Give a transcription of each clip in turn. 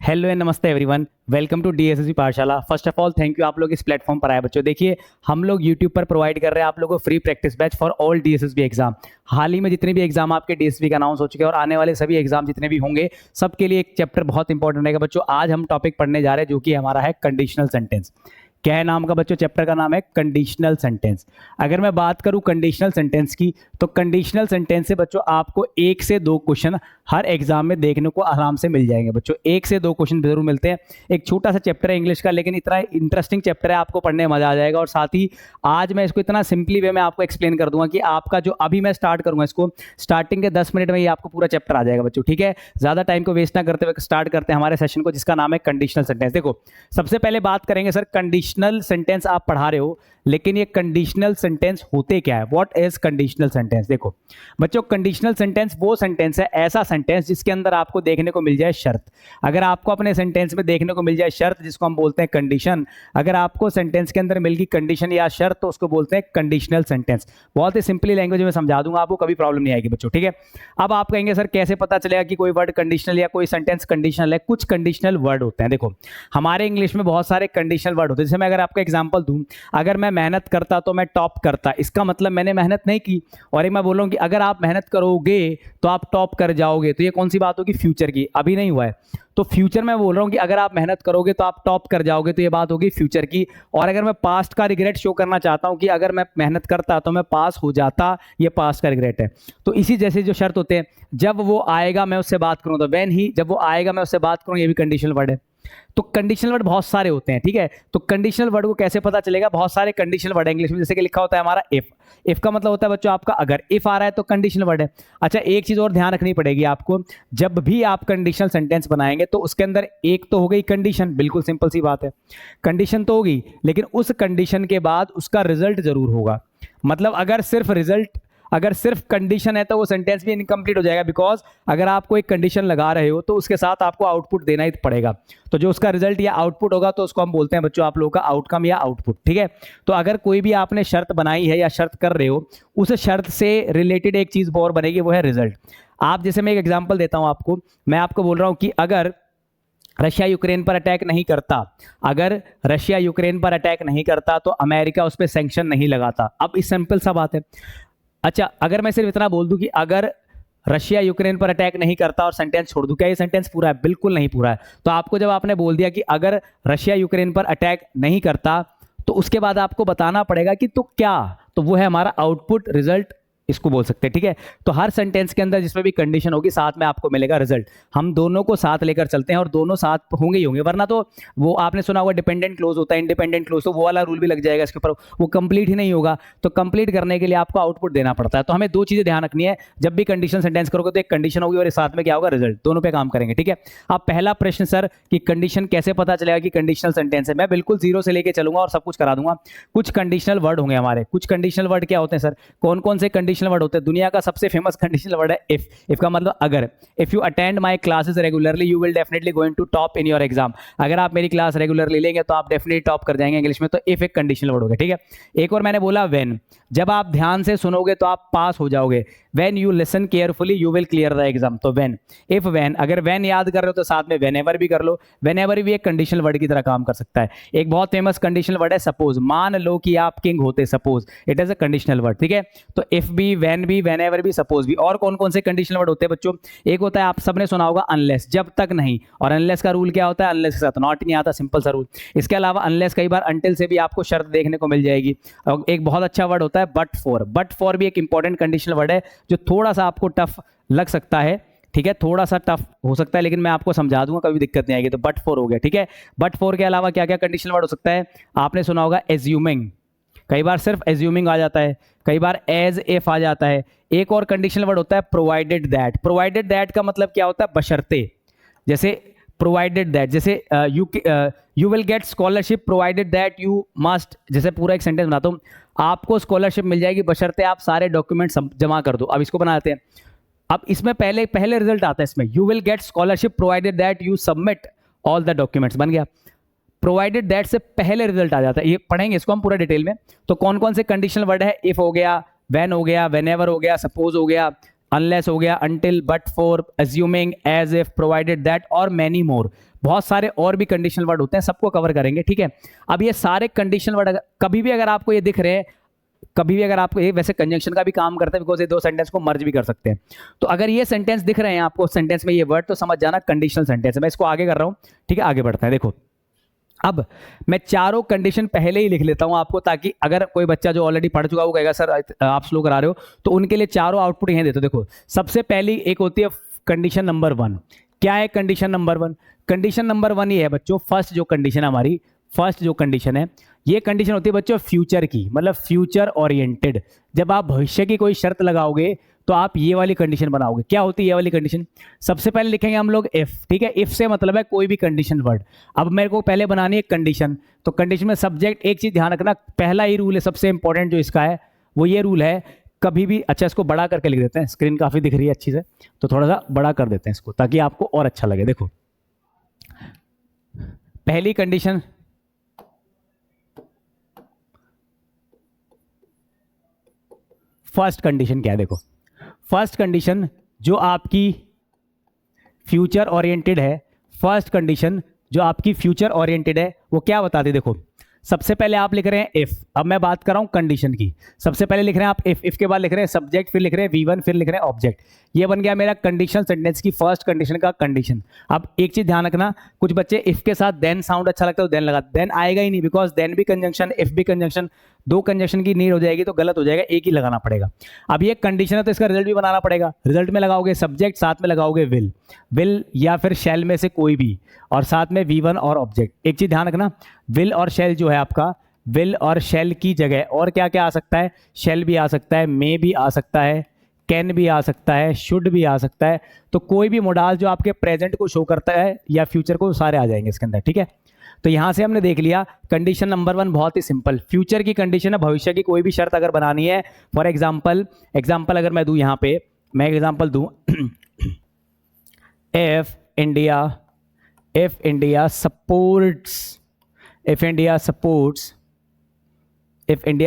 Hello and नमस्ते everyone, welcome to DSSB पाठशाला। First of all thank you आप लोग इस प्लेटफॉर्म पर आए। बच्चों देखिए, हम लोग यूट्यूब पर प्रोवाइड कर रहे हैं आप लोगों को free practice batch for all DSSB exam. हाल ही में जितने भी एग्जाम आपके डीएसएसबी का अनाउंस हो चुके हैं और आने वाले सभी एग्जाम जितने भी होंगे सबके लिए एक चैप्टर बहुत इंपॉर्टेंट रहेगा। बच्चों आज हम टॉपिक पढ़ने जा रहे हैं जो कि हमारा है कंडीशनल सेंटेंस। क्या है नाम का बच्चों? चैप्टर का नाम है कंडीशनल सेंटेंस। अगर मैं बात करूं कंडीशनल सेंटेंस की, तो कंडीशनल सेंटेंस से बच्चों आपको 1 से 2 क्वेश्चन हर एग्जाम में देखने को आराम से मिल जाएंगे। बच्चों 1 से 2 क्वेश्चन जरूर मिलते हैं। एक छोटा सा चैप्टर है इंग्लिश का, लेकिन इतना इंटरेस्टिंग चैप्टर है, आपको पढ़ने में मजा आ जाएगा। और साथ ही आज मैं इसको इतना सिंपली वे में आपको एक्सप्लेन कर दूंगा कि आपका जो अभी मैं स्टार्ट करूंगा इसको स्टार्टिंग के 10 मिनट में ही आपको पूरा चैप्टर आ जाएगा। बच्चों ठीक है, ज्यादा टाइम को वेस्ट ना करते हुए स्टार्ट करते हैं हमारे सेशन को, जिसका नाम है कंडीशनल सेंटेंस। देखो सबसे पहले बात करेंगे सर, कंडीशनल सेंटेंस आप पढ़ा रहे हो, लेकिन ये कंडीशनल सेंटेंस होते क्या है? What is conditional sentence? देखो बच्चों, कंडीशनल सेंटेंस वो सेंटेंस है, ऐसा सेंटेंस जिसके अंदर आपको देखने को मिल जाए शर्त। अगर आपको अपने सेंटेंस में देखने को मिल जाए शर्त, जिसको हम बोलते हैं कंडीशन, अगर आपको सेंटेंस के अंदर मिल गई कंडीशन या शर्त, तो उसको बोलते हैं कंडीशनल सेंटेंस। बहुत ही सिंपली लैंग्वेज में समझा दूंगा, आपको कभी प्रॉब्लम नहीं आएगी बच्चों। ठीक है, अब आप कहेंगे सर कैसे पता चलेगा कि कोई वर्ड कंडीशनल या कोई सेंटेंस कंडीशनल है? कुछ कंडीशनल वर्ड होते हैं। देखो हमारे इंग्लिश में बहुत सारे कंडीशनल वर्ड होते हैं। जैसे मैं अगर आपको एग्जांपल दूं, अगर मैं मेहनत करता तो मैं टॉप करता, इसका मतलब मैंने मेहनत नहीं की। और एक मैं बोल रहा हूं कि अगर आप मेहनत करोगे तो आप टॉप कर जाओगे, तो ये कौन सी बात होगी? फ्यूचर की, अभी नहीं हुआ है। तो फ्यूचर में बोल रहा हूं कि अगर आप मेहनत करोगे तो आप टॉप कर जाओगे, तो ये बात होगी फ्यूचर की। और अगर मैं पास्ट का रिग्रेट शो करना चाहता हूं कि अगर मैं मेहनत करता तो मैं पास हो जाता, ये पास्ट का रिग्रेट है। तो इसी जैसे जो शर्त होते हैं, जब वो आएगा मैं उससे बात करूं, तो व्हेन ही, जब वो आएगा मैं उससे बात करूं, ये भी कंडीशनल वर्ड है। तो कंडीशनल वर्ड बहुत सारे होते हैं। ठीक है, तो कंडीशनल वर्ड को कैसे पता चलेगा? बहुत सारे कंडीशनल वर्ड है इंग्लिश में, जैसे कि लिखा होता है हमारा इफ। इफ का मतलब होता है बच्चों आपका अगर। इफ आ रहा है तो कंडीशनल वर्ड है। अच्छा एक चीज और ध्यान रखनी पड़ेगी आपको, जब भी आप कंडीशनल सेंटेंस बनाएंगे तो उसके अंदर एक तो हो गई कंडीशन, बिल्कुल सिंपल सी बात है, कंडीशन तो होगी, लेकिन उस कंडीशन के बाद उसका रिजल्ट जरूर होगा। मतलब अगर सिर्फ कंडीशन है तो वो सेंटेंस भी इनकम्प्लीट हो जाएगा, बिकॉज अगर आप कोई कंडीशन लगा रहे हो तो उसके साथ आपको आउटपुट देना ही पड़ेगा। तो जो उसका रिजल्ट या आउटपुट होगा तो उसको हम बोलते हैं बच्चों आप लोगों का आउटकम या आउटपुट। ठीक है, तो अगर कोई भी आपने शर्त बनाई है या शर्त कर रहे हो, उस शर्त से रिलेटेड एक चीज और बनेगी, वो है रिजल्ट। आप जैसे मैं एक एग्जाम्पल देता हूं आपको, मैं आपको बोल रहा हूं कि अगर रशिया यूक्रेन पर अटैक नहीं करता, अगर रशिया यूक्रेन पर अटैक नहीं करता तो अमेरिका उस पर सैंक्शन नहीं लगाता। अब इस सिंपल सा बात है। अच्छा अगर मैं सिर्फ इतना बोल दूं कि अगर रशिया यूक्रेन पर अटैक नहीं करता और सेंटेंस छोड़ दूं, क्या ये सेंटेंस पूरा है? बिल्कुल नहीं पूरा है। तो आपको जब आपने बोल दिया कि अगर रशिया यूक्रेन पर अटैक नहीं करता, तो उसके बाद आपको बताना पड़ेगा कि तो क्या, तो वो है हमारा आउटपुट, रिजल्ट इसको बोल सकते हैं। ठीक है, तो हर सेंटेंस के अंदर जिसमें भी कंडीशन होगी साथ में आपको मिलेगा रिजल्ट। हम दोनों को साथ लेकर चलते हैं और दोनों साथ होंगे ही होंगे, वरना तो वो आपने सुना होगा डिपेंडेंट क्लोज होता है, इंडिपेंडेंट क्लोज, तो वो वाला रूल भी लग जाएगा इसके ऊपर, वो कंप्लीट ही नहीं होगा। तो कंप्लीट करने के लिए आपको आउटपुट देना पड़ता है। तो हमें 2 चीजें ध्यान रखनी है, जब भी कंडीशन सेंटेंस करोगे तो एक कंडीशन होगी और साथ में क्या होगा? रिजल्ट। दोनों पे काम करेंगे। ठीक है, अब पहला प्रश्न सर कि कंडीशन कैसे पता चलेगा कि कंडीशनल सेंटेंस है? मैं बिल्कुल जीरो से लेके चलूंगा और सब कुछ करा दूंगा। कुछ कंडीशनल वर्ड होंगे हमारे। कुछ कंडीशनल वर्ड क्या होते हैं सर? कौन कौन से कंडीशनल वर्ड होते हैं? दुनिया का सबसे फेमस कंडीशनल वर्ड है इफ। इफ का मतलब अगर। If you attend my classes regularly you will definitely going to top in your exam. अगर आप मेरी क्लास रेगुलरली लेंगे तो आप डेफिनेटली टॉप कर जाएंगे इंग्लिश में। तो इफ एक कंडीशनल वर्ड हो गया। ठीक है, एक और मैंने बोला व्हेन। जब आप ध्यान से सुनोगे तो आप पास हो जाओगे। When you listen carefully you will clear the exam. तो व्हेन, इफ व्हेन, अगर व्हेन याद कर रहे हो तो साथ में व्हेनेवर भी कर लो। व्हेनेवर भी एक कंडीशनल वर्ड की तरह काम कर सकता है। एक बहुत फेमस कंडीशनल वर्ड है सपोज। मान लो कि आप किंग होते, suppose, it is a conditional word. ठीक है, तो इफ भी, व्हेन भी, व्हेनेवर भी, सपोज भी। और कौन कौन से कंडीशनल वर्ड होते हैं बच्चों? एक होता है, आप सबने सुना होगा, अनलेस, जब तक नहीं। और अनलेस का रूल क्या होता है? अनलेस के साथ नॉट नहीं आता, सिंपल सा रूल। इसके अलावा अनलेस कई बार अनटिल से भी आपको शर्त देखने को मिल जाएगी। और एक बहुत अच्छा वर्ड होता है बट फॉर। बट फॉर भी एक इंपॉर्टेंट कंडीशनल वर्ड है जो थोड़ा सा आपको टफ लग सकता है। ठीक है, थोड़ा सा टफ हो सकता है, लेकिन मैं आपको समझा दूंगा, कभी दिक्कत नहीं आएगी। तो बट फॉर हो गया। ठीक है, बट फॉर के अलावा क्या क्या कंडीशनल वर्ड हो सकता है? आपने सुना होगा एज्यूमिंग, कई बार सिर्फ एज्यूमिंग आ जाता है, कई बार एज इफ आ जाता है। एक और कंडीशनल वर्ड होता है प्रोवाइडेड दैट। प्रोवाइडेड दैट का मतलब क्या होता है? बशर्ते। जैसे प्रोवाइडेड दैट, जैसे you will get scholarship provided that you must. जैसे पूरा एक सेंटेंस बनाता हूं, आपको स्कॉलरशिप मिल जाएगी बशर्ते आप सारे डॉक्यूमेंट जमा कर दो। अब इसको बनाते हैं। अब इसमें पहले रिजल्ट आता है इसमें, you will get scholarship provided that you submit all the documents. बन गया। प्रोवाइडेड दैट से पहले रिजल्ट आ जाता है। ये पढ़ेंगे इसको हम पूरा डिटेल में। तो कौन कौन से कंडीशनल वर्ड है? इफ हो गया, व्हेन हो गया, व्हेनेवर हो गया, सपोज हो गया, अनलेस हो गया, until, but for, assuming, as if, provided that और मैनी मोर। बहुत सारे और भी कंडीशनल वर्ड होते हैं, सबको कवर करेंगे, ठीक है। अब ये सारे कंडीशनल वर्ड कभी भी अगर आपको ये दिख रहे हैं, कभी भी अगर आपको ये वैसे कंजंक्शन का भी काम करता है, बिकॉज ये दो सेंटेंस को मर्ज भी कर सकते हैं। तो अगर ये सेंटेंस दिख रहे हैं आपको सेंटेंस में ये वर्ड, तो समझ जाना कंडीशनल सेंटेंस है। मैं इसको आगे कर रहा हूं, ठीक है, आगे बढ़ता है। देखो अब मैं चारों कंडीशन पहले ही लिख लेता हूं आपको, ताकि अगर कोई बच्चा जो ऑलरेडी पढ़ चुका वो कहेगा सर आप स्लो करा रहे हो, तो उनके लिए चारों आउटपुट यहां देते हो। देखो सबसे पहली एक होती है कंडीशन नंबर 1। क्या है कंडीशन नंबर 1? कंडीशन नंबर 1 ये है बच्चों, फर्स्ट जो कंडीशन है हमारी, फर्स्ट जो कंडीशन है, ये कंडीशन होती है बच्चों फ्यूचर की, मतलब फ्यूचर ओरिएंटेड। जब आप भविष्य की कोई शर्त लगाओगे तो आप ये वाली कंडीशन बनाओगे। क्या होती है ये वाली कंडीशन? सबसे पहले लिखेंगे हम लोग इफ, ठीक है। इफ से मतलब है कोई भी कंडीशन वर्ड। अब मेरे को पहले बनानी है कंडीशन, तो कंडीशन में सब्जेक्ट, एक चीज ध्यान रखना, पहला ही रूल है सबसे इंपॉर्टेंट जो इसका है, वो ये रूल है, कभी भी, अच्छा इसको बड़ा करके लिख देते हैं, स्क्रीन काफी दिख रही है अच्छी से, तो थोड़ा सा बड़ा कर देते हैं इसको ताकि आपको और अच्छा लगे। देखो पहली कंडीशन, फर्स्ट कंडीशन क्या है? देखो फर्स्ट कंडीशन जो आपकी फ्यूचर ओरिएंटेड है, फर्स्ट कंडीशन जो आपकी फ्यूचर ओरिएंटेड है, वो क्या बताती है? देखो सबसे पहले आप लिख रहे हैं इफ, अब मैं बात कर रहा हूं कंडीशन की। सबसे पहले लिख रहे हैं आप इफ के बाद लिख रहे हैं सब्जेक्ट, फिर लिख रहे हैं V1, फिर लिख रहे हैं ऑब्जेक्ट। ये बन गया मेरा कंडीशनल सेंटेंस की फर्स्ट कंडीशन का कंडीशन। अब एक चीज ध्यान रखना, कुछ बच्चे इफ के साथ देन साउंड अच्छा लगता है तो देन लगा, देन आएगा ही नहीं, बिकॉज देन भी कंजंक्शन, इफ भी कंजंक्शन, दो कंजंक्शन की नीड हो जाएगी तो गलत हो जाएगा, एक ही लगाना पड़ेगा। अब ये कंडीशन है तो इसका रिजल्ट भी बनाना पड़ेगा। रिजल्ट में लगाओगे सब्जेक्ट, साथ में लगाओगे विल या फिर शैल में से कोई भी, और साथ में V1 और ऑब्जेक्ट। एक चीज ध्यान रखना, विल और शैल जो है आपका, विल और शैल की जगह और क्या क्या आ सकता है? शैल भी आ सकता है, मे भी आ सकता है, कैन भी आ सकता है, शुड भी आ सकता है। तो कोई भी मोडाल जो आपके प्रेजेंट को शो करता है या फ्यूचर को, सारे आ जाएंगे इसके अंदर, ठीक है। तो यहां से हमने देख लिया कंडीशन नंबर 1 बहुत ही सिंपल, फ्यूचर की कंडीशन है, भविष्य की कोई भी शर्त अगर बनानी है। फॉर एग्जाम्पल अगर मैं दूं यहां पे, मैं एग्जाम्पल दूं if India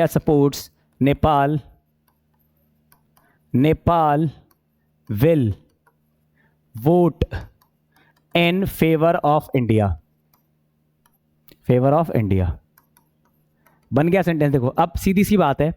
supports Nepal will vote in favour of India, बन गया सेंटेंस। देखो अब सीधी सी बात है,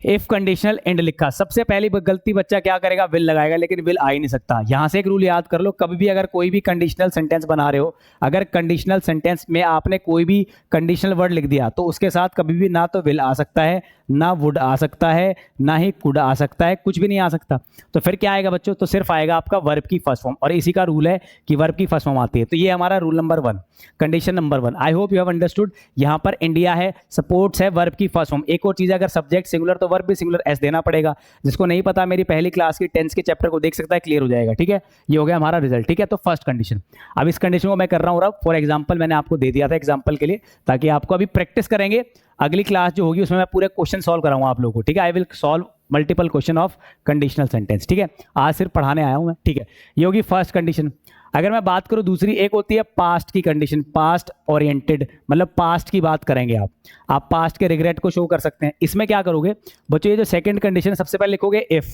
इफ कंडीशनल एंड लिखा, सबसे पहली गलती बच्चा क्या करेगा? विल लगाएगा, लेकिन विल आ ही नहीं सकता। यहां से एक रूल याद कर लो, कभी भी अगर कोई भी कंडीशनल सेंटेंस बना रहे हो, अगर कंडीशनल सेंटेंस में आपने कोई भी कंडीशनल वर्ड लिख दिया तो उसके साथ कभी भी ना तो विल आ सकता है, ना वुड आ सकता है, ना ही कुड आ सकता है, कुछ भी नहीं आ सकता। तो फिर क्या आएगा बच्चों? तो सिर्फ आएगा आपका वर्ब की फर्स्ट फॉर्म, और इसी का रूल है कि वर्ब की फर्स्ट फॉर्म आती है। तो ये हमारा rule number 1, condition number 1। I hope you have understood. यहां पर इंडिया है, सपोर्ट्स है, वर्ब की फर्स्ट फॉर्म। एक और चीज, अगर सब्जेक्ट सिंगुलर तो वर्ब भी सिंगुलर एस देना पड़ेगा। जिसको नहीं पता मेरी पहली क्लास की 10th के चैप्टर को देख सकता है, क्लियर हो जाएगा, ठीक है। ये हो गया हमारा रिजल्ट, ठीक है। तो फर्स्ट कंडीशन, अब इस कंडीशन को मैं कर रहा हूं रब, फॉर एग्जांपल मैंने आपको दे दिया था एग्जांपल के लिए, ताकि आपको अभी प्रैक्टिस करेंगे। अगली क्लास जो होगी उसमें मैं पूरे क्वेश्चन सॉल्व कराऊंगा आप लोगों को, ठीक है। I will solve multiple question of conditional sentence, ठीक है। आज सिर्फ पढ़ाने आया हूं मैं, ठीक है। ये होगी फर्स्ट कंडीशन। अगर मैं बात करूं दूसरी, एक होती है पास्ट की कंडीशन, पास्ट ओरिएंटेड, मतलब पास्ट की बात करेंगे आप पास्ट के रिग्रेट को शो कर सकते हैं। इसमें क्या करोगे बच्चों? ये जो सेकंड कंडीशन, सबसे पहले लिखोगे इफ,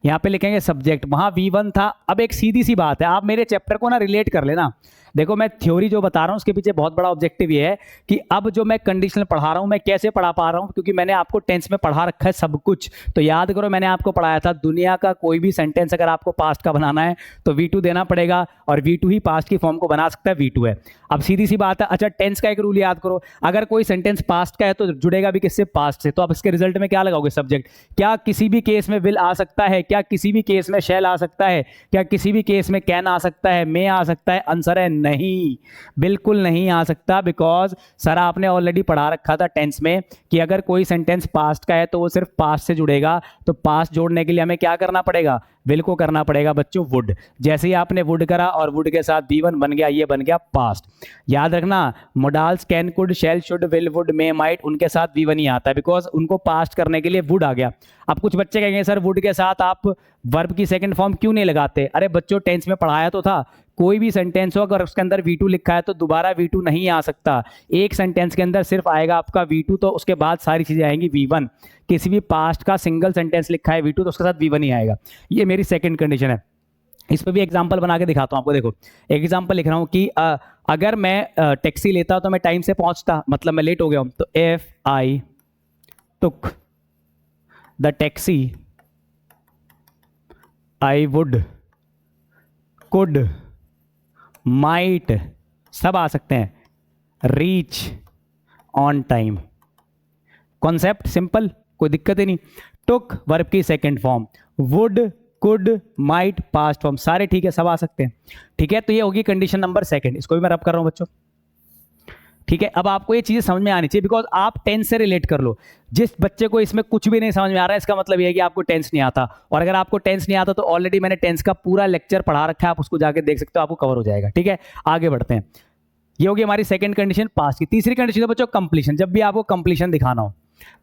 यहाँ पे लिखेंगे सब्जेक्ट, वहां V1 था। अब एक सीधी सी बात है, आप मेरे चैप्टर को ना रिलेट कर लेना। देखो मैं थ्योरी जो बता रहा हूं उसके पीछे बहुत बड़ा ऑब्जेक्टिव ये है कि अब जो मैं कंडीशनल पढ़ा रहा हूं, मैं कैसे पढ़ा पा रहा हूं, क्योंकि मैंने आपको टेंस में पढ़ा रखा है सब कुछ। तो याद करो मैंने आपको पढ़ाया था, दुनिया का कोई भी सेंटेंस अगर आपको पास्ट का बनाना है तो V2 देना पड़ेगा, और V2 ही पास्ट की फॉर्म को बना सकता है, V2 है। अब सीधी सी बात है। अच्छा टेंस का एक रूल याद करो, अगर कोई सेंटेंस पास्ट का है तो जुड़ेगा भी किससे? पास्ट से। तो अब इसके रिजल्ट में क्या लगाओगे? सब्जेक्ट। क्या किसी भी केस में विल आ सकता है? क्या किसी भी केस में शैल आ सकता है? क्या किसी भी केस में कैन आ सकता है, मे आ सकता है? आंसर है नहीं, बिल्कुल नहीं आ सकता। बिकॉज सर आपने ऑलरेडी पढ़ा रखा था टेंस में कि अगर कोई सेंटेंस पास्ट का है तो वो सिर्फ पास्ट से जुड़ेगा। तो पास्ट जोड़ने के लिए हमें क्या करना पड़ेगा? विल को करना पड़ेगा बच्चों वुड। जैसे ही आपने वुड करा और वुड के साथ V1 बन गया, ये बन गया पास्ट। याद रखना modals can, could, shall, should, will, would, may, might, उनके साथ V1 ही आता है, बिकॉज उनको पास्ट करने के लिए वुड आ गया। अब कुछ बच्चे कहेंगे सर वुड के साथ आप वर्ब की सेकंड फॉर्म क्यों नहीं लगाते? अरे बच्चों टेंस में पढ़ाया तो था, कोई भी सेंटेंस हो अगर उसके अंदर V2 लिखा है तो दोबारा V2 नहीं आ सकता। एक सेंटेंस के अंदर सिर्फ आएगा आपका V2, तो उसके बाद सारी चीजें आएंगी V1। किसी भी पास्ट का सिंगल सेंटेंस लिखा है V2 तो उसके साथ V1 ही आएगा। ये मेरी सेकंड कंडीशन है। इस पे भी एग्जांपल बना के दिखाता हूं आपको। देखो एग्जांपल लिख रहा हूं कि अगर मैं टैक्सी लेता तो मैं टाइम से पहुंचता, मतलब मैं लेट हो गया हूं, तो if I took the taxi I would could might, सब आ सकते हैं, reach on time. Concept simple, कोई दिक्कत ही नहीं। टुक वर्ब की second form, would could might past form, सारे ठीक है, सब आ सकते हैं। ठीक है, तो ये होगी कंडीशन नंबर सेकंड। इसको भी मैं रब कर रहा हूं बच्चों। ठीक है, अब आपको ये चीजें समझ में आनी चाहिए, बिकॉज आप टेंस से रिलेट कर लो। जिस बच्चे को इसमें कुछ भी नहीं समझ में आ रहा है, इसका मतलब ये है कि आपको टेंस नहीं आता। और अगर आपको टेंस नहीं आता तो ऑलरेडी मैंने टेंस का पूरा लेक्चर पढ़ा रखा है, आप उसको जाके देख सकते हो, आपको कवर हो जाएगा। ठीक है, आगे बढ़ते हैं। ये होगी हमारी सेकंड कंडीशन पास्ट की। तीसरी कंडीशन है बच्चों कंप्लीशन। जब भी आपको कंप्लीशन दिखाना हो,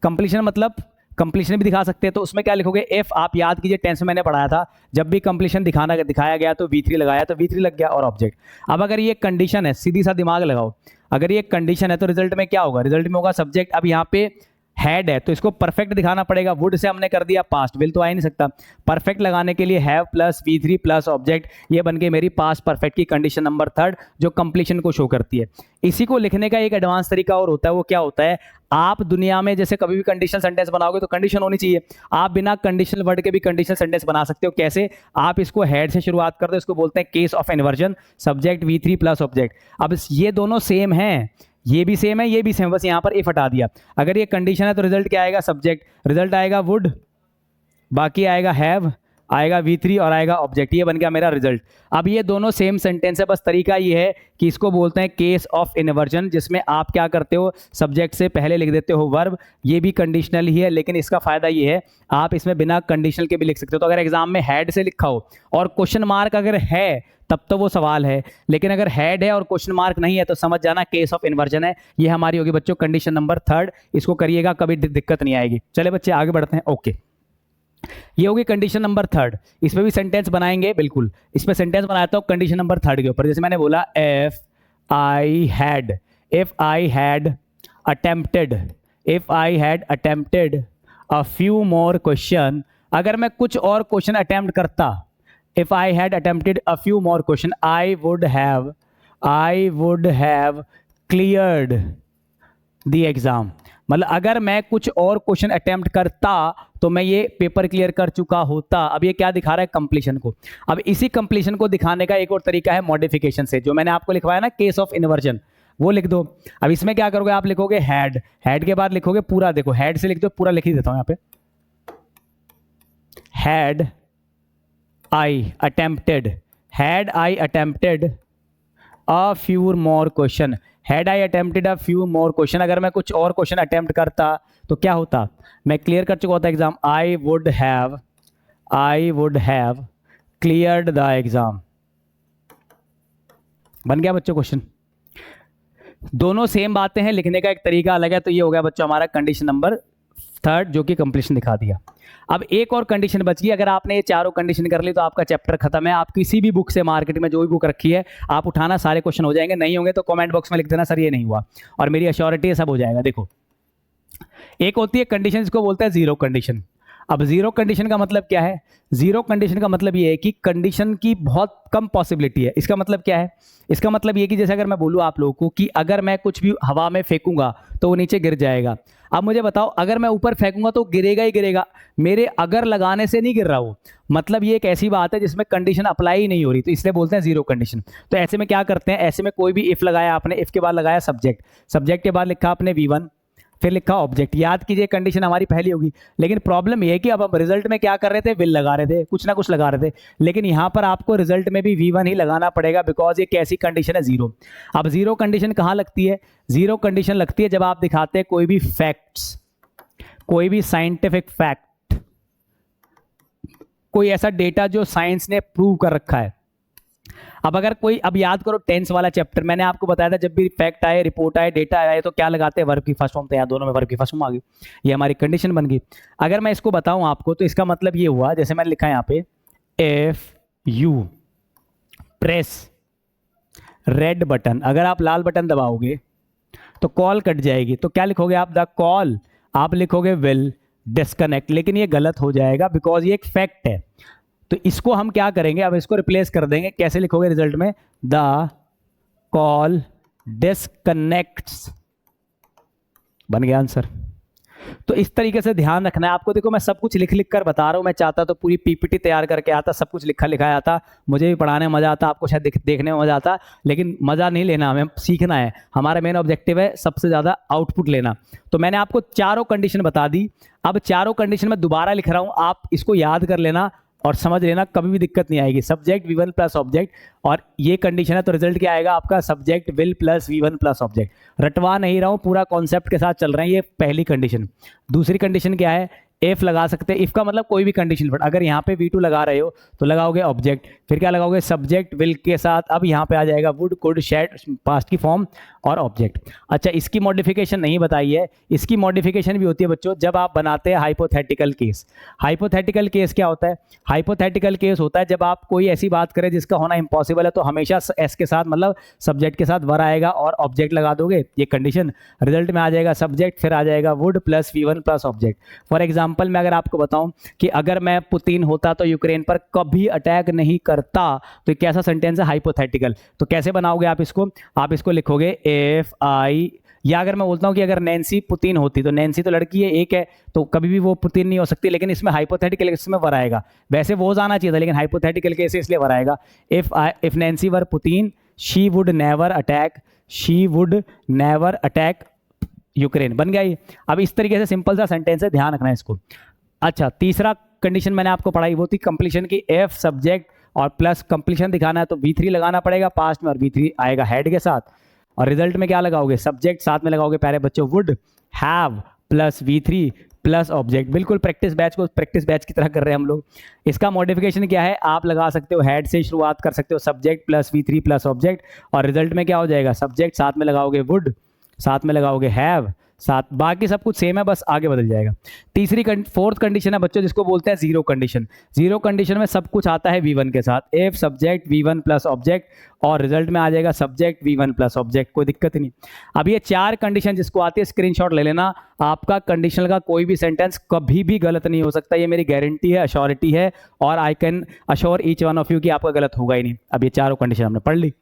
कंप्लीशन मतलब कंप्लीशन भी दिखा सकते हैं, तो उसमें क्या लिखोगे, इफ, आप याद कीजिए टेंस में मैंने पढ़ाया था, जब भी कंप्लीशन दिखाया गया तो V3 लगाया, तो V3 लग गया और ऑब्जेक्ट। अब अगर ये कंडीशन है, सीधी सा दिमाग लगाओ, अगर ये कंडीशन है तो रिजल्ट में क्या होगा, रिजल्ट में होगा सब्जेक्ट। अब यहाँ पे हैड है तो इसको परफेक्ट दिखाना पड़ेगा, वुड से हमने कर दिया पास्ट, विल तो आ ही नहीं सकता। परफेक्ट लगाने के लिए have plus V3 plus object, ये बन गई मेरी पास्ट परफेक्ट की कंडीशन नंबर थर्ड, जो कंप्लीशन को शो करती है। इसी को लिखने का एक एडवांस तरीका और होता है, वो क्या होता है, आप दुनिया में जैसे कभी भी कंडीशनल सेंटेंस बनाओगे तो कंडीशन होनी चाहिए। आप बिना कंडीशनल वर्ड के भी कंडीशनल सेंटेंस बना सकते हो। कैसे, आप इसको हेड से शुरुआत कर दो, इसको बोलते हैं case of inversion, subject V3 plus object. अब ये दोनों सेम हैं, ये भी सेम है, ये भी सेम, बस यहां पर इफ हटा दिया। अगर ये कंडीशन है तो रिजल्ट क्या आएगा, सब्जेक्ट, रिजल्ट आएगा वुड, बाकी आएगा हैव, आएगा V3 और आएगा ऑब्जेक्ट, ये बन गया मेरा रिजल्ट। अब ये दोनों सेम सेंटेंस है, बस तरीका ये है कि इसको बोलते हैं केस ऑफ इन्वर्जन, जिसमें आप क्या करते हो, सब्जेक्ट से पहले लिख देते हो वर्ब। ये भी कंडीशनल ही है, लेकिन इसका फायदा ये है आप इसमें बिना कंडीशनल के भी लिख सकते हो। तो अगर एग्जाम में हैड से लिखा हो और क्वेश्चन मार्क अगर है तब तो वो सवाल है, लेकिन अगर हैड है और क्वेश्चन मार्क नहीं है तो समझ जाना केस ऑफ इन्वर्जन है। ये हमारी होगी बच्चों कंडीशन नंबर थर्ड, इसको करिएगा, कभी दिक्कत नहीं आएगी। चले बच्चे आगे बढ़ते हैं। ओके, ये होगी कंडीशन नंबर थर्ड। इस पे भी सेंटेंस बनाएंगे, बिल्कुल इस पे सेंटेंस बनाता हूं कंडीशन नंबर थर्ड के ऊपर। जैसे मैंने बोला if I had attempted a few more question, अगर मैं कुछ और क्वेश्चन अटेम्प्ट करता, if I had attempted a few more question, I would have cleared the exam. मतलब अगर मैं कुछ और क्वेश्चन अटेम्प्ट करता तो मैं ये पेपर क्लियर कर चुका होता। अब ये क्या दिखा रहा है, कंप्लीशन को। अब इसी कंप्लीशन को दिखाने का एक और तरीका है मॉडिफिकेशन से, जो मैंने आपको लिखवाया ना केस ऑफ इन्वर्जन, वो लिख दो। अब इसमें क्या करोगे, आप लिखोगे हैड के बाद लिखोगे पूरा, देखो हैड से लिख दो, पूरा लिख ही देता हूं यहां पे, had I attempted a few more question, had I attempted a few more question, अगर मैं कुछ और क्वेश्चन अटेम्प्ट करता तो क्या होता, मैं क्लियर कर चुका होता exam, I would have cleared the exam. बन गया बच्चों क्वेश्चन। दोनों सेम बातें हैं, लिखने का एक तरीका अलग है। तो ये हो गया बच्चों हमारा कंडीशन नंबर थर्ड, जो कि कंप्लीशन दिखा दिया। अब एक और कंडीशन बच गई, अगर आपने ये चारों कंडीशन कर ली तो आपका चैप्टर खत्म है। आप किसी भी बुक से, मार्केट में जो भी बुक रखी है आप उठाना, सारे क्वेश्चन हो जाएंगे। नहीं होंगे तो कमेंट बॉक्स में लिख देना सर ये नहीं हुआ, और मेरी अश्योरिटी है सब हो जाएगा। देखो एक होती है कंडीशन, इसको बोलते हैं जीरो कंडीशन। अब जीरो कंडीशन का मतलब क्या है, जीरो कंडीशन का मतलब ये है कि कंडीशन की बहुत कम पॉसिबिलिटी है। इसका मतलब क्या है, इसका मतलब ये कि जैसे अगर मैं बोलूँ आप लोगों को कि अगर मैं कुछ भी हवा में फेंकूंगा तो वो नीचे गिर जाएगा। अब मुझे बताओ, अगर मैं ऊपर फेंकूंगा तो गिरेगा ही गिरेगा, मेरे अगर लगाने से नहीं गिर रहा वो, मतलब ये एक ऐसी बात है जिसमें कंडीशन अप्लाई ही नहीं हो रही, तो इसलिए बोलते हैं जीरो कंडीशन। तो ऐसे में क्या करते हैं, ऐसे में कोई भी इफ लगाया आपने, इफ के बाद लगाया सब्जेक्ट, सब्जेक्ट के बाद लिखा आपने V1, फिर लिखा ऑब्जेक्ट। याद कीजिए कंडीशन हमारी पहली होगी, लेकिन प्रॉब्लम यह है कि अब हम रिजल्ट में क्या कर रहे थे, विल लगा रहे थे, कुछ ना कुछ लगा रहे थे, लेकिन यहां पर आपको रिजल्ट में भी V1 ही लगाना पड़ेगा, बिकॉज ये कैसी कंडीशन है, जीरो। अब जीरो कंडीशन कहां लगती है, जीरो कंडीशन लगती है जब आप दिखाते हैं कोई भी फैक्ट्स, कोई भी साइंटिफिक फैक्ट, कोई ऐसा डेटा जो साइंस ने प्रूव कर रखा है। अब अगर कोई, अब याद करो टेंस वाला चैप्टर, मैंने आपको बताया था जब भी फैक्ट आए, रिपोर्ट आए, डेटा आए तो क्या लगाते हैं, वर्ब की फर्स्ट फॉर्म। तो यहाँ दोनों में वर्ब की फर्स्ट फॉर्म आ गई, ये हमारी कंडीशन बन गई। अगर मैं इसको बताऊं आपको तो इसका मतलब ये हुआ, जैसे मैंने लिखा है यहाँ पे, if you press red button, अगर आप लाल बटन दबाओगे तो कॉल कट जाएगी। तो क्या लिखोगे आप, द कॉल, आप लिखोगे विल डिस्कनेक्ट, लेकिन ये गलत हो जाएगा बिकॉज ये एक फैक्ट है। तो इसको हम क्या करेंगे, अब इसको रिप्लेस कर देंगे। कैसे लिखोगे रिजल्ट में, द कॉल डिस्कनेक्ट्स, बन गया आंसर। तो इस तरीके से ध्यान रखना है आपको। देखो मैं सब कुछ लिख लिख कर बता रहा हूँ, मैं चाहता तो पूरी पीपीटी तैयार करके आता, सब कुछ लिखा लिखाया आता, मुझे भी पढ़ाने में मजा आता, आपको शायद देखने में मजा आता, लेकिन मजा नहीं लेना, हमें सीखना है। हमारा मेन ऑब्जेक्टिव है सबसे ज्यादा आउटपुट लेना। तो मैंने आपको चारों कंडीशन बता दी। अब चारों कंडीशन में दोबारा लिख रहा हूं, आप इसको याद कर लेना और समझ लेना, कभी भी दिक्कत नहीं आएगी। सब्जेक्ट V1 प्लस ऑब्जेक्ट, और ये कंडीशन है तो रिजल्ट क्या आएगा आपका, subject will plus V1 plus object. रटवा नहीं रहा हूं, पूरा कॉन्सेप्ट के साथ चल रहे हैं। ये पहली कंडीशन। दूसरी कंडीशन क्या है, इफ लगा सकते हैं। इफ का मतलब कोई भी कंडीशन, बट अगर यहाँ पे V2 लगा रहे हो तो लगाओगे ऑब्जेक्ट, फिर क्या लगाओगे, सब्जेक्ट विल के साथ। अब यहाँ पे आ जाएगा वुड, कुड, शैड, पास्ट की फॉर्म और ऑब्जेक्ट। अच्छा, इसकी मॉडिफिकेशन नहीं बताई है। इसकी मॉडिफिकेशन भी होती है बच्चों जब आप बनाते हैं हाइपोथेटिकल केस। हाइपोथेटिकल केस क्या होता है, हाइपोथेटिकल केस होता है जब आप कोई ऐसी बात करें जिसका होना इंपॉसिबल है, तो हमेशा एस के साथ मतलब सब्जेक्ट के साथ वर आएगा और ऑब्जेक्ट लगा दोगे, ये कंडीशन। रिजल्ट में आ जाएगा सब्जेक्ट, फिर आ जाएगा would plus V1 plus object. For example मैं अगर आपको बताऊं कि अगर मैं पुतिन होता तो यूक्रेन पर कभी अटैक नहीं करता, तो कैसा सेंटेंस है, हाइपोथेटिकल। तो कैसे बनाओगे आप इसको, आप इसको लिखोगे इफ आई, या अगर मैं बोलता हूं कि अगर नैन्सी पुतिन होती, तो नैन्सी तो लड़की है, एक है, तो कभी भी वो पुतिन नहीं हो सकती, लेकिन इसमें हाइपोथेटिकल इसमें वर आएगा। वैसे वो जाना चाहिए था, लेकिन हाइपोथेटिकल केस इसलिए वर आएगा। If Nancy were Putin, she would never attack, she would never attack Ukraine. बन गया ये। अब इस तरीके से सिंपल सा सेंटेंस है, ध्यान रखना है इसको। अच्छा, तीसरा कंडीशन मैंने आपको पढ़ाई वो थी कंप्लीशन की। एफ सब्जेक्ट और प्लस कंप्लीशन दिखाना है तो V3 लगाना पड़ेगा पास्ट में, और V3 आएगा हेड के साथ। और रिजल्ट में क्या लगाओगे, सब्जेक्ट साथ में लगाओगे प्यारे बच्चों, would have plus V3 plus object. बिल्कुल प्रैक्टिस बैच को प्रैक्टिस बैच की तरह कर रहे हैं हम लोग। इसका मॉडिफिकेशन क्या है, आप लगा सकते हो हेड से शुरुआत कर सकते हो, subject plus V3 plus object, और रिजल्ट में क्या हो जाएगा, सब्जेक्ट साथ में लगाओगे वुड, साथ में लगाओगे हैव, साथ, बाकी सब कुछ सेम है, बस आगे बदल जाएगा। फोर्थ कंडीशन है बच्चों जिसको बोलते हैं जीरो कंडीशन। जीरो कंडीशन में सब कुछ आता है V1 के साथ, if subject V1 plus object, और रिजल्ट में आ जाएगा सब्जेक्ट V1 प्लस ऑब्जेक्ट, कोई दिक्कत नहीं। अब ये चार कंडीशन जिसको आती है स्क्रीनशॉट ले लेना। आपका कंडीशनल का कोई भी सेंटेंस कभी भी गलत नहीं हो सकता, ये मेरी गारंटी है, अश्योरिटी है, और I can assure each one of you कि आपका गलत होगा ही नहीं। अब ये चारों कंडीशन हमने पढ़ ली,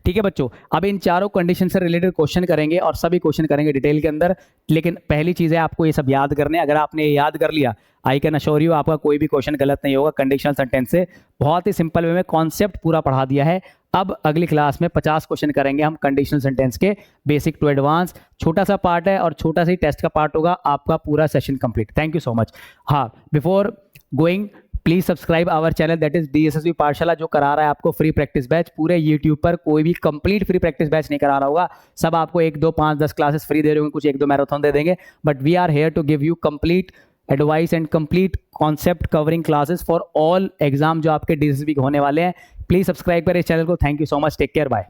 ठीक है बच्चों। अब इन चारों कंडीशन से रिलेटेड क्वेश्चन करेंगे, और सभी क्वेश्चन करेंगे डिटेल के अंदर। लेकिन पहली चीज है आपको ये सब याद करने, अगर आपने ये याद कर लिया, आई कैन अश्योर यू आपका कोई भी क्वेश्चन गलत नहीं होगा कंडीशनल सेंटेंस से। बहुत ही सिंपल वे में कॉन्सेप्ट पूरा पढ़ा दिया है। अब अगली क्लास में 50 क्वेश्चन करेंगे हम कंडीशनल सेंटेंस के, बेसिक टू एडवांस। छोटा सा पार्ट है और छोटा सा ही टेस्ट का पार्ट होगा, आपका पूरा session complete. Thank you so much. हाँ, before going please subscribe our channel, that is DSSB पाठशाला, जो करा रहा है आपको फ्री प्रैक्टिस बैच। पूरे यूट्यूब पर कोई भी कंप्लीट फ्री प्रैक्टिस बैच नहीं करा रहा होगा, सब आपको 1, 2, 5, 10 क्लासेस फ्री दे रहे होंगे, कुछ 1, 2 मैराथन दे देंगे, but we are here to give you complete advice and complete concept covering classes for all exam जो आपके DSSB के होने वाले हैं। प्लीज सब्सक्राइब करें इस चैनल को। Thank you so much, take care, bye.